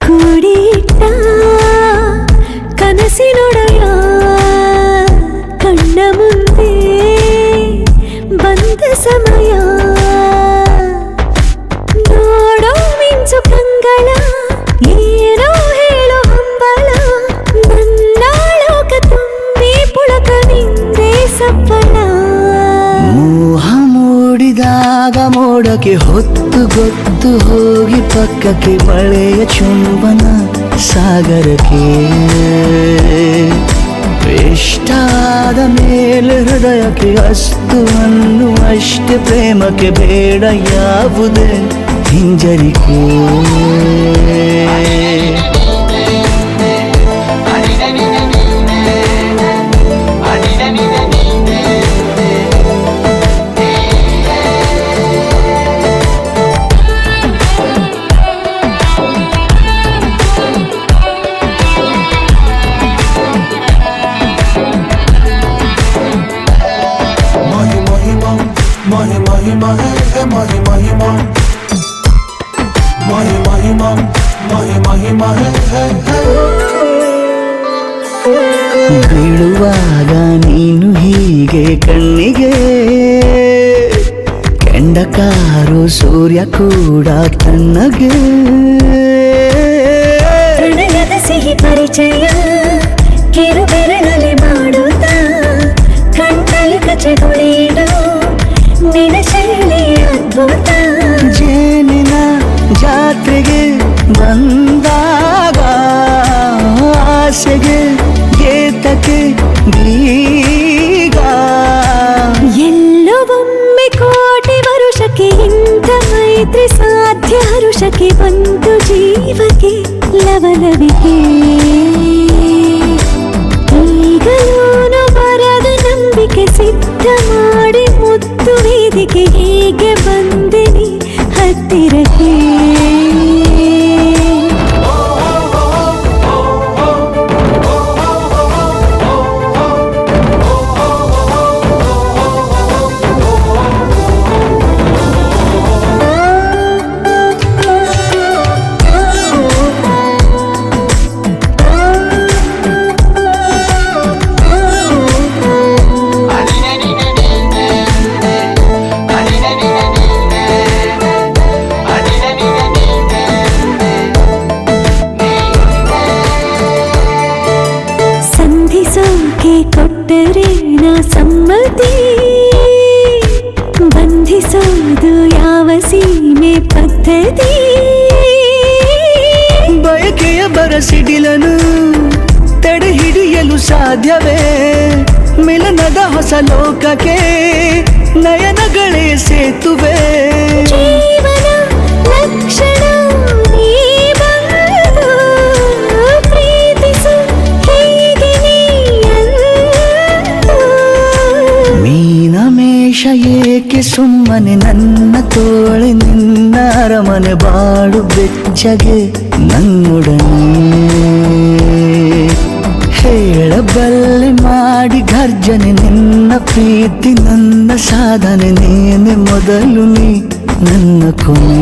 ಕೂಡಿಟ್ಟ ಕನಸಿನೊಡೆಯ ಕಣ್ಣ ಮುಂದೆ ಬಂದ ಸಮಯ ನೋಡೋ ಮಿಂಚು ಕಂಗಳ ಏನೋ ಹೇಳೋ ಹಂಬಲ ನನ್ನ ಲೋಕ ತುಂಬಿ ಪುಳಕ ನಿಂದೆ ಸಫಲ ಮೋಹ ಮೂಡಿದಾಗ ಮೋಡಕ್ಕೆ ಹೊತ್ತು ಗೊತ್ತು ಹೋಗಿ ಪಕ್ಕಕ್ಕೆ ಮಳೆಯ ಚುಂಬನ ಸಾಗರಕ್ಕೆ ಇಷ್ಟಾದ ಮೇಲೆ ಹೃದಯಕ್ಕೆ ಅಸ್ತು ಅನ್ನುವಷ್ಟೇ ಪ್ರೇಮಕ್ಕೆ ಬೇಡ ಯಾವುದೇ ಹಿಂಜರಿಕೆ ಬೀಳುವಾಗ ನೀನು ಹೀಗೆ ಕಣ್ಣಿಗೆ ಕೆಂಡಕಾರು ಸೂರ್ಯ ಕೂಡ ತಣ್ಣಗೆ ಪ್ರಣಯದ ಸಿಹಿ ಪರಿಚಯ ಕಿರು ಬೆರಳಲ್ಲಿ ಮಾಡುತ್ತ ಕಣ್ಣಲ್ಲಿ ಕಚಗುಳಿಡು ನಿನ ಶೈಲಿ ಅದ್ಭುತ ಜೇನಿನ ಜಾತ್ರೆಗೆ ಬಂದಾಗ ಆಸೆಗೆ ಗೇತಕ್ಕೆ ಬೀಗ ಎಲ್ಲೋ ಒಮ್ಮೆ ಕೋಟಿ ವರುಷಕ್ಕೆ ಇಂಥ ಮೈತ್ರಿ ಸಾಧ್ಯ ಹರುಷಕ್ಕೆ ಬಂತು ಜೀವಕ್ಕೆ ಲವಲವಿಕೆ ಈಗಲೂ ಬರದ ನಂಬಿಕೆ ಸಿದ್ಧ ಮಾಡಿ ಮುತ್ತು ವೇದಿಕೆ ಹೀಗೆ ಬಂದಿನಿ ಹತ್ತಿರಕ್ಕೆ ಕೊಟ್ಟರೆ ನಾ ಸಮ್ಮತಿ ಬಂಧಿಸೋದು ಯಾವ ಸೀಮೆ ಪದ್ಧತಿ ಬಯಕೆಯ ಬರಸಿಡಿಲನು ತಡೆ ಹಿಡಿಯಲು ಸಾಧ್ಯವೇ ಮಿಲನದ ಹೊಸ ಲೋಕಕ್ಕೆ ನಯನಗಳೇ ಸೇತುವೆ ಜೀವನ ಲಕ್ಷಣ ಏಕೆ ಸುಮ್ಮನೆ ನನ್ನ ತೋಳೆ ನಿನ್ನ ಅರಮನೆ ಬಾಡು ಬೆಚ್ಚಗೆ ನನ್ನೊಡನೆ ಹೇಳಬಲ್ಲೆ ಮಾಡಿ ಗರ್ಜನೆ ನಿನ್ನ ಪ್ರೀತಿ ನನ್ನ ಸಾಧನೆ ನೇನೆ ಮೊದಲು ನೀ ನನ್ನ ಕೊನೆ